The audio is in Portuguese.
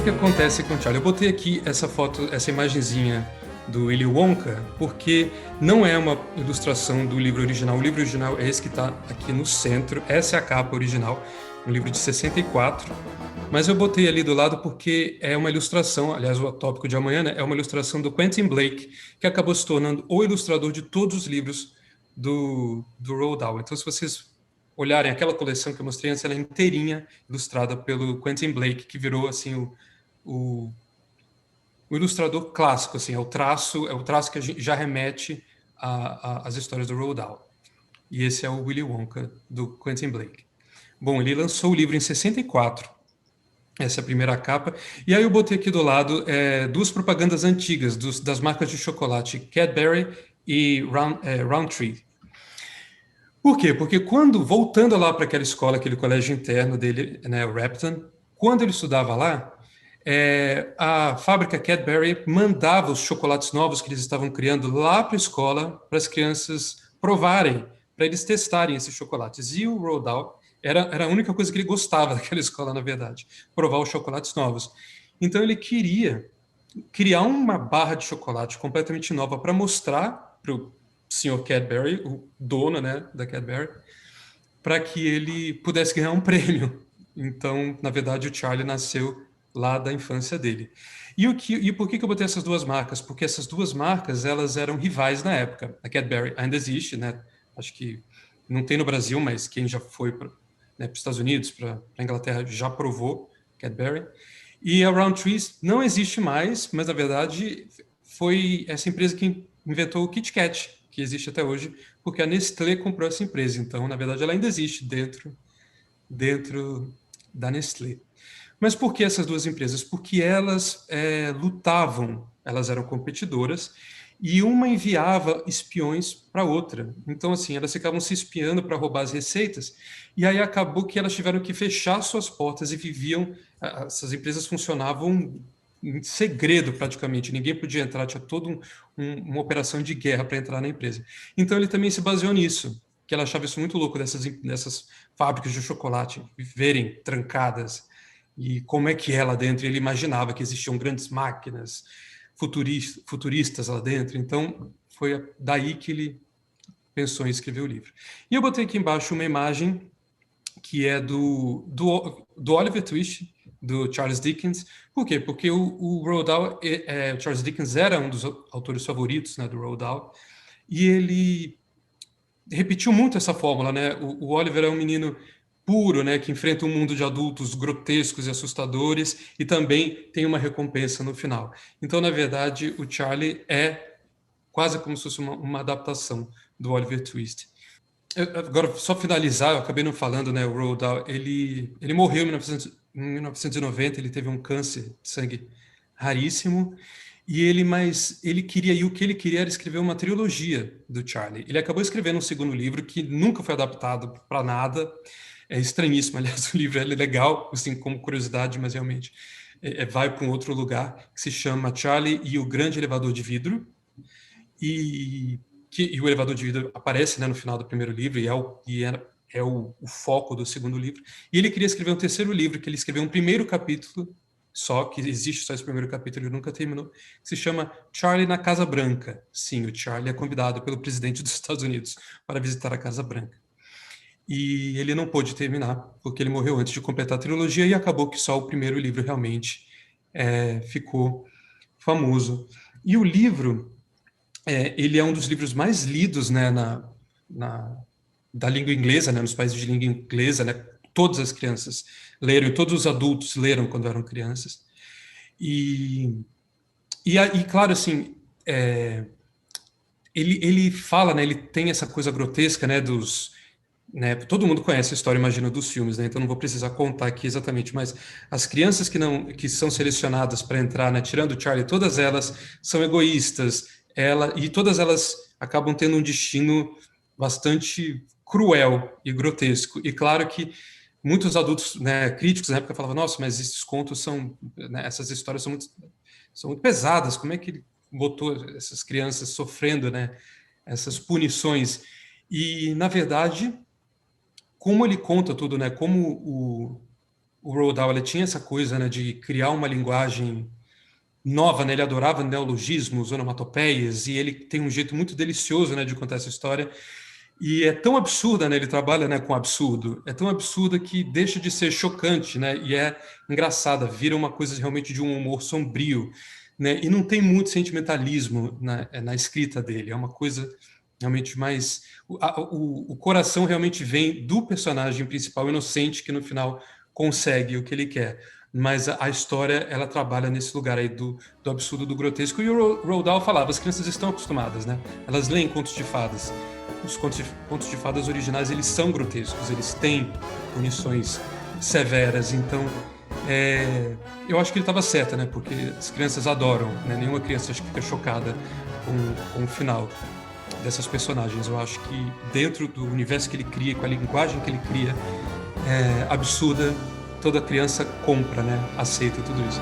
que acontece com o Charlie? Eu botei aqui essa foto, essa imagenzinha do Willy Wonka, porque não é uma ilustração do livro original. O livro original é esse que está aqui no centro. Essa é a capa original, um livro de 64. Mas eu botei ali do lado porque é uma ilustração, aliás, o tópico de amanhã, né, é uma ilustração do Quentin Blake, que acabou se tornando o ilustrador de todos os livros do Roald Dahl. Então, se vocês olharem aquela coleção que eu mostrei antes, ela é inteirinha ilustrada pelo Quentin Blake, que virou assim o, o ilustrador clássico, assim, é o traço que a gente já remete às histórias do Roald Dahl. E esse é o Willy Wonka do Quentin Blake. Bom, ele lançou o livro em 64. Essa é a primeira capa. E aí eu botei aqui do lado duas propagandas antigas das marcas de chocolate Cadbury e Roundtree. Por quê? Porque voltando lá para aquela escola, aquele colégio interno dele, né, o Repton, quando ele estudava lá, a fábrica Cadbury mandava os chocolates novos que eles estavam criando lá para a escola, para as crianças provarem, para eles testarem esses chocolates. E o Roald Dahl era a única coisa que ele gostava daquela escola, na verdade, provar os chocolates novos. Então ele queria criar uma barra de chocolate completamente nova para mostrar para o Sr. Cadbury, o dono, né, da Cadbury, para que ele pudesse ganhar um prêmio. Então, na verdade, o Charlie nasceu lá da infância dele. E por que eu botei essas duas marcas? Porque essas duas marcas, elas eram rivais na época. A Cadbury ainda existe, né? Acho que não tem no Brasil, mas quem já foi para os Estados Unidos, para a Inglaterra, já provou Cadbury. E a Roundtree não existe mais, mas na verdade foi essa empresa que inventou o Kit Kat, que existe até hoje, porque a Nestlé comprou essa empresa. Então, na verdade, ela ainda existe dentro da Nestlé. Mas por que essas duas empresas? Porque elas lutavam, elas eram competidoras, e uma enviava espiões para outra. Então, assim, elas ficavam se espiando para roubar as receitas, e aí acabou que elas tiveram que fechar suas portas e essas empresas funcionavam em segredo praticamente, ninguém podia entrar, tinha toda uma operação de guerra para entrar na empresa. Então ele também se baseou nisso, que ela achava isso muito louco dessas fábricas de chocolate viverem trancadas e como é que é lá dentro. Ele imaginava que existiam grandes máquinas futuristas lá dentro, então foi daí que ele pensou em escrever o livro. E eu botei aqui embaixo uma imagem que é do Oliver Twist, do Charles Dickens. Por quê? Porque o Roald Dahl, o Charles Dickens era um dos autores favoritos, né, do Roald Dahl, e ele repetiu muito essa fórmula, né? O Oliver é um menino puro, né, que enfrenta um mundo de adultos grotescos e assustadores e também tem uma recompensa no final. Então, na verdade, o Charlie é quase como se fosse uma adaptação do Oliver Twist. Agora, só finalizar, eu acabei não falando, né? O Roald Dahl, ele morreu em 1990, ele teve um câncer de sangue raríssimo, mas ele queria, e o que ele queria era escrever uma trilogia do Charlie. Ele acabou escrevendo um segundo livro que nunca foi adaptado para nada, é estranhíssimo, aliás, o livro é legal, assim, como curiosidade, mas realmente vai para um outro lugar, que se chama Charlie e o Grande Elevador de Vidro, e e o elevador de vidro aparece, né, no final do primeiro livro é o foco do segundo livro. E ele queria escrever um terceiro livro, que ele escreveu um primeiro capítulo só, que existe só esse primeiro capítulo, ele nunca terminou, que se chama Charlie na Casa Branca. Sim, o Charlie é convidado pelo presidente dos Estados Unidos para visitar a Casa Branca. E ele não pôde terminar, porque ele morreu antes de completar a trilogia e acabou que só o primeiro livro realmente ficou famoso. E o livro ele é um dos livros mais lidos, né, da língua inglesa, né, nos países de língua inglesa, né, todas as crianças leram, e todos os adultos leram quando eram crianças. E claro, assim, ele fala, né, ele tem essa coisa grotesca, né, todo mundo conhece a história, imagino, dos filmes, né, então não vou precisar contar aqui exatamente, mas as crianças que são selecionadas para entrar, né, tirando o Charlie, todas elas são egoístas, e todas elas acabam tendo um destino bastante cruel e grotesco. E claro que muitos adultos, né, críticos na época falavam, nossa, mas esses contos né, essas histórias são muito pesadas, como é que ele botou essas crianças sofrendo, né, essas punições? E, na verdade, como ele conta tudo, né? Como o Roald Dahl, ele tinha essa coisa, né, de criar uma linguagem nova, né? Ele adorava neologismos, onomatopeias, e ele tem um jeito muito delicioso, né, de contar essa história. E é tão absurda, né? Ele trabalha, né, com absurdo. É tão absurda que deixa de ser chocante, né? E é engraçada, vira uma coisa realmente de um humor sombrio, né? E não tem muito sentimentalismo na escrita dele. É uma coisa realmente mais... O coração realmente vem do personagem principal inocente que no final consegue o que ele quer. Mas a história, ela trabalha nesse lugar aí do absurdo, do grotesco. E o Roald Dahl falava, as crianças estão acostumadas, né? Elas leem contos de fadas. Os contos de fadas originais, eles são grotescos, eles têm punições severas, então eu acho que ele estava certo, né? Porque as crianças adoram, né? Nenhuma criança acho que fica chocada com o final dessas personagens. Eu acho que dentro do universo que ele cria, com a linguagem que ele cria, absurda, toda criança compra, né? Aceita tudo isso.